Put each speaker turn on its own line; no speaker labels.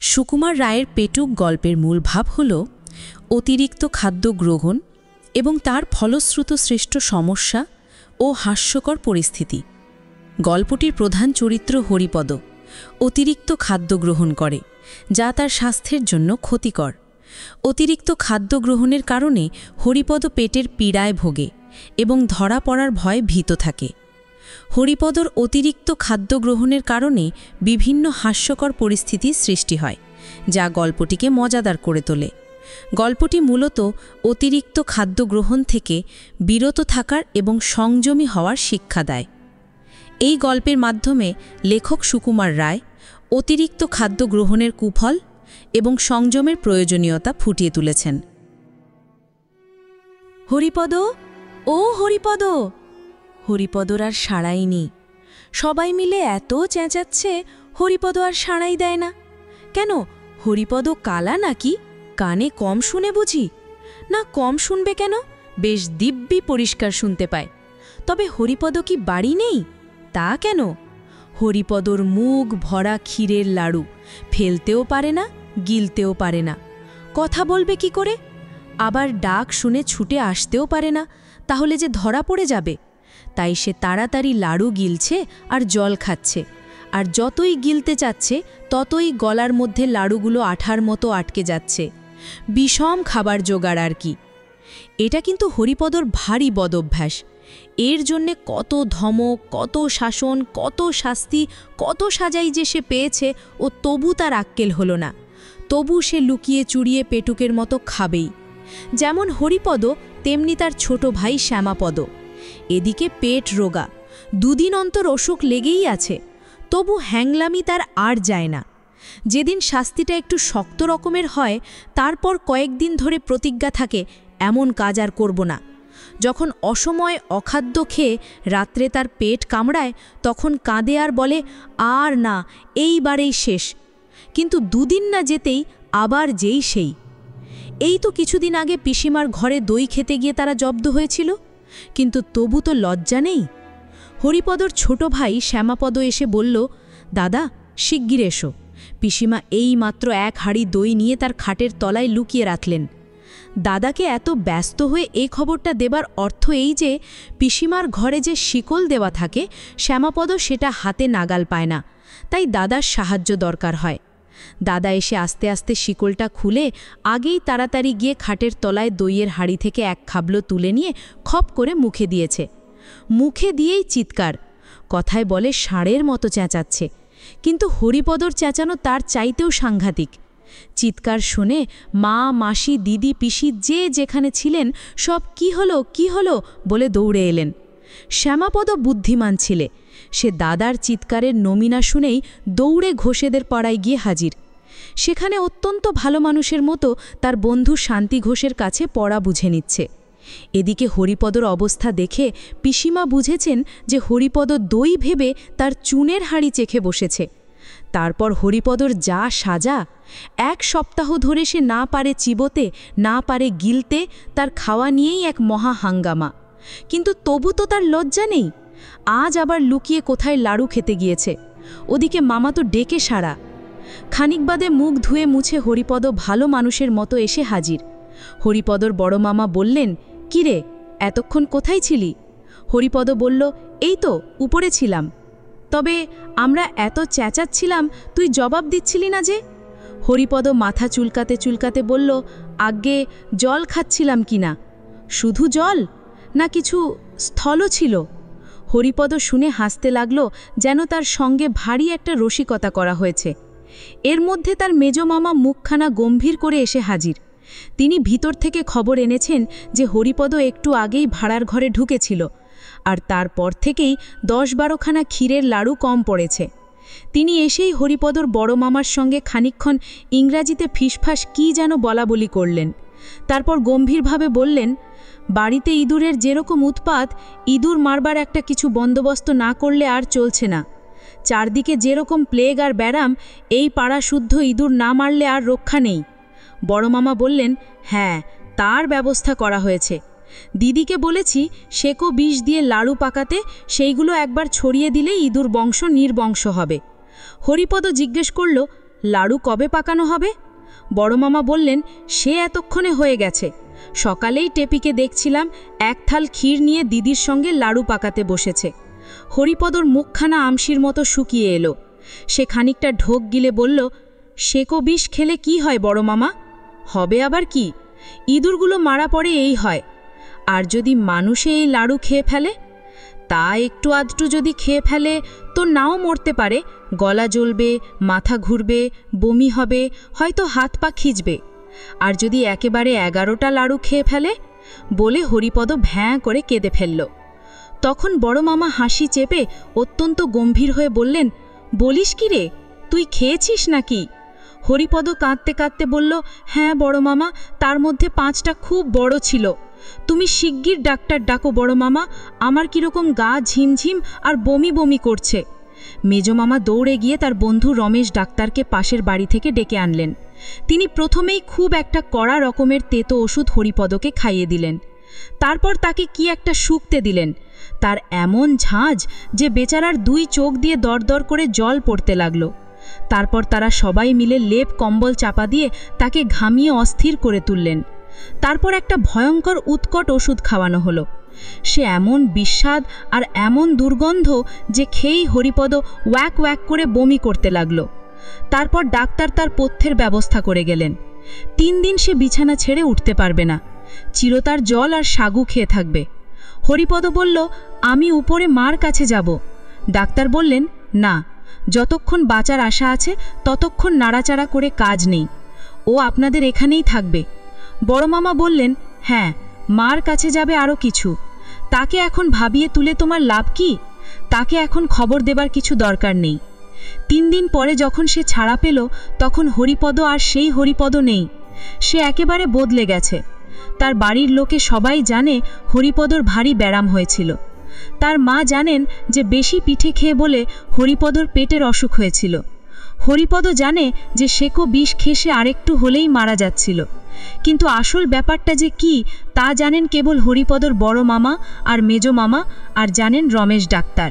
সুকুমার রায়ের পেটুক গল্পের মূল ভাব হল অতিরিক্ত খাদ্য গ্রহণ এবং তার ফলশ্রুত সৃষ্ট সমস্যা ও হাস্যকর পরিস্থিতি। গল্পটির প্রধান চরিত্র হরিপদ অতিরিক্ত খাদ্য গ্রহণ করে, যা তার স্বাস্থ্যের জন্য ক্ষতিকর। অতিরিক্ত খাদ্য গ্রহণের কারণে হরিপদ পেটের পীড়ায় ভোগে এবং ধরা পড়ার ভয়ে ভীত থাকে। হরিপদর অতিরিক্ত খাদ্য গ্রহণের কারণে বিভিন্ন হাস্যকর পরিস্থিতির সৃষ্টি হয়, যা গল্পটিকে মজাদার করে তোলে। গল্পটি মূলত অতিরিক্ত খাদ্য গ্রহণ থেকে বিরত থাকার এবং সংযমী হওয়ার শিক্ষা দেয়। এই গল্পের মাধ্যমে লেখক সুকুমার রায় অতিরিক্ত খাদ্য গ্রহণের কুফল এবং সংযমের প্রয়োজনীয়তা ফুটিয়ে তুলেছেন। হরিপদ, ও হরিপদ! হরিপদর আর সাড়াই নেই। সবাই মিলে এত চেঁচাচ্ছে, হরিপদ আর সাড়াই দেয় না। কেন, হরিপদ কালা নাকি? কানে কম শুনে বুঝি? না, কম শুনবে কেন, বেশ দিব্যি পরিষ্কার শুনতে পায়। তবে হরিপদ কি বাড়ি নেই? তা কেন? হরিপদর মুখ ভরা ক্ষীরের লাড়ু, ফেলতেও পারে না, গিলতেও পারে না। কথা বলবে কি করে? আবার ডাক শুনে ছুটে আসতেও পারে না, তাহলে যে ধরা পড়ে যাবে। তাই সে তাড়াতাড়ি লাড়ু গিলছে আর জল খাচ্ছে, আর যতই গিলতে চাচ্ছে ততই গলার মধ্যে লাড়ুগুলো আঠার মতো আটকে যাচ্ছে। বিষম খাবার জোগাড় আর কি। এটা কিন্তু হরিপদর ভারী বদঅভ্যাস। এর জন্যে কত ধমক, কত শাসন, কত শাস্তি, কত সাজাই যে সে পেয়েছে, ও তবু তার আক্কেল হলো না। তবু সে লুকিয়ে চুরিয়ে পেটুকের মতো খাবেই। যেমন হরিপদ, তেমনি তার ছোট ভাই শ্যামাপদ। এদিকে পেট রোগা, দুদিন অন্তর অসুখ লেগেই আছে, তবু হ্যাংলামি তার আর যায় না। যেদিন শাস্তিটা একটু শক্ত রকমের হয়, তারপর কয়েকদিন ধরে প্রতিজ্ঞা থাকে, এমন কাজ আর করব না। যখন অসময়ে অখাদ্য খেয়ে রাত্রে তার পেট কামড়ায়, তখন কাঁদে আর বলে, আর না, এইবারেই শেষ। কিন্তু দুদিন না যেতেই আবার যেই সেই। এই তো কিছুদিন আগে পিসিমার ঘরে দই খেতে গিয়ে তারা জব্দ হয়েছিল, কিন্তু তবু তো লজ্জা নেই। হরিপদর ছোট ভাই শ্যামাপদ এসে বলল, দাদা, শিগগির এসো। পিসিমা এই মাত্র এক হাঁড়ি দই নিয়ে তার খাটের তলায় লুকিয়ে রাখলেন। দাদাকে এত ব্যস্ত হয়ে এই খবরটা দেবার অর্থ এই যে, পিসিমার ঘরে যে শিকল দেওয়া থাকে, শ্যামাপদ সেটা হাতে নাগাল পায় না, তাই দাদার সাহায্য দরকার হয়। দাদা এসে আস্তে আস্তে শিকলটা খুলে আগেই তাড়াতাড়ি গিয়ে খাটের তলায় দইয়ের হাঁড়ি থেকে এক খাবলো তুলে নিয়ে খপ করে মুখে দিয়েছে। মুখে দিয়েই চিৎকার, কথায় বলে ষাঁড়ের মতো চেঁচাচ্ছে। কিন্তু হরিপদর চেঁচানো তার চাইতেও সাংঘাতিক। চিৎকার শুনে মা, মাসি, দিদি, পিসি যে যেখানে ছিলেন সব কি হলো কি হলো বলে দৌড়ে এলেন। শ্যামাপদ বুদ্ধিমান ছিলে, সে দাদার চিৎকারের নমিনা শুনেই দৌড়ে ঘোষেদের পাড়ায় গিয়ে হাজির। সেখানে অত্যন্ত ভালো মানুষের মতো তার বন্ধু শান্তি ঘোষের কাছে পড়া বুঝে নিচ্ছে। এদিকে হরিপদর অবস্থা দেখে পিসিমা বুঝেছেন যে হরিপদ দই ভেবে তার চুনের হাঁড়ি চেখে বসেছে। তারপর হরিপদর যা সাজা! এক সপ্তাহ ধরে সে না পারে চিবোতে, না পারে গিলতে, তার খাওয়া নিয়েই এক মহা হাঙ্গামা। কিন্তু তবু তো তার লজ্জা নেই। আজ আবার লুকিয়ে কোথায় লাড়ু খেতে গিয়েছে। ওদিকে মামা তো ডেকে সারা। খানিক বাদে মুখ ধুয়ে মুছে হরিপদ ভালো মানুষের মতো এসে হাজির। হরিপদর বড় মামা বললেন, কি রে, এতক্ষণ কোথায় ছিলি? হরিপদ বলল, এই তো উপরে ছিলাম। তবে আমরা এত চেঁচাচ্ছিলাম, তুই জবাব দিচ্ছিলি না যে? হরিপদ মাথা চুলকাতে চুলকাতে বলল, আজ্ঞে জল খাচ্ছিলাম কি না। শুধু জল, না কিছু স্থলও ছিল? হরিপদ শুনে হাসতে লাগল, যেন তার সঙ্গে ভারী একটা রসিকতা করা হয়েছে। এর মধ্যে তার মেজ মামা মুখখানা গম্ভীর করে এসে হাজির। তিনি ভিতর থেকে খবর এনেছেন যে হরিপদ একটু আগেই ভাড়ার ঘরে ঢুকেছিল, আর তারপর থেকেই 10-12খানা ক্ষীরের লাড়ু কম পড়েছে। তিনি এসেই হরিপদর বড় মামার সঙ্গে খানিকক্ষণ ইংরাজিতে ফিসফাস কি যেন বলাবলি করলেন। তারপর গম্ভীরভাবে বললেন, বাড়িতে ইঁদুরের যেরকম উৎপাত, ইঁদুর মারবার একটা কিছু বন্দোবস্ত না করলে আর চলছে না। চারদিকে যেরকম প্লেগ আর ব্যারাম, এই পাড়া শুদ্ধ ইঁদুর না মারলে আর রক্ষা নেই। বড় মামা বললেন, হ্যাঁ, তার ব্যবস্থা করা হয়েছে। দিদিকে বলেছি সেকো বিষ দিয়ে লাড়ু পাকাতে, সেইগুলো একবার ছড়িয়ে দিলে ইঁদুর বংশ নির্বংশ হবে। হরিপদ জিজ্ঞেস করল,
লাড়ু কবে পাকানো হবে? বড় মামা বললেন, সে এতক্ষণে হয়ে গেছে। সকালেই টেপিকে দেখছিলাম এক থাল ক্ষীর নিয়ে দিদির সঙ্গে লাড়ু পাকাতে বসেছে। হরিপদর মুখখানা আমশির মতো শুকিয়ে এলো। সে খানিকটা ঢোক গিলে বলল, সেকো বিষ খেলে কি হয় বড় মামা? হবে আবার কি, ইঁদুরগুলো মারা পড়ে এই হয়। আর যদি মানুষে এই লাড়ু খেয়ে ফেলে? তা একটু আধটু যদি খেয়ে ফেলে তো নাও মরতে পারে, গলা জ্বলবে, মাথা ঘুরবে, বমি হবে, হয়তো হাত পা খিঁচবে। আর যদি একেবারে 11টা লাড়ু খেয়ে ফেলে? বলে হরিপদ ভ্যাঁ করে কেঁদে ফেলল। তখন বড় মামা হাসি চেপে অত্যন্ত গম্ভীর হয়ে বললেন, বলিস কি রে, তুই খেয়েছিস নাকি? হরিপদ কাঁদতে কাঁদতে বলল, হ্যাঁ বড় মামা, তার মধ্যে 5টা খুব বড় ছিল। তুমি শিগগির ডাক্তার ডাকো বড় মামা, আমার কীরকম গা ঝিমঝিম আর বমি বমি করছে। মেজো মামা দৌড়ে গিয়ে তার বন্ধু রমেশ ডাক্তারকে পাশের বাড়ি থেকে ডেকে আনলেন। তিনি প্রথমেই খুব একটা কড়া রকমের তেতো ওষুধ হরিপদকে খাইয়ে দিলেন। তারপর তাকে কি একটা শুকতে দিলেন। তার এমন ঝাঁঝ যে বেচারার 2 চোখ দিয়ে দরদর করে জল পড়তে লাগল। তারপর তারা সবাই মিলে লেপ কম্বল চাপা দিয়ে তাকে ঘামিয়ে অস্থির করে তুললেন। তারপর একটা ভয়ঙ্কর উৎকট ওষুধ খাওয়ানো হলো। সে এমন বিস্বাদ আর এমন দুর্গন্ধ যে খেয়েই হরিপদ ওয়াক ওয়াক করে বমি করতে লাগল। তারপর ডাক্তার তার পথ্যের ব্যবস্থা করে গেলেন। 3 দিন সে বিছানা ছেড়ে উঠতে পারবে না, চিরতার জল আর সাগু খেয়ে থাকবে। হরিপদ বলল, আমি উপরে মার কাছে যাব। ডাক্তার বললেন, না, যতক্ষণ বাঁচার আশা আছে ততক্ষণ নাড়াচাড়া করে কাজ নেই, ও আপনাদের এখানেই থাকবে। বড় মামা বললেন, হ্যাঁ, মার কাছে যাবে আরও কিছু। তাকে এখন ভাবিয়ে তুলে তোমার লাভ কি? তাকে এখন খবর দেবার কিছু দরকার নেই। 3 দিন পরে যখন সে ছাড়া পেল তখন হরিপদ আর সেই হরিপদ নেই। সে একেবারে বদলে গেছে। তার বাড়ির লোকে সবাই জানে হরিপদর ভারী ব্যারাম হয়েছিল। তার মা জানেন যে বেশি পিঠে খেয়ে বলে হরিপদর পেটের অসুখ হয়েছিল। হরিপদ জানে যে সেকো বিষ খেয়ে আরেকটু হলেই মারা যাচ্ছিল। কিন্তু আসল ব্যাপারটা যে কি তা জানেন কেবল হরিপদর বড় মামা আর মেজো মামা, আর জানেন রমেশ ডাক্তার।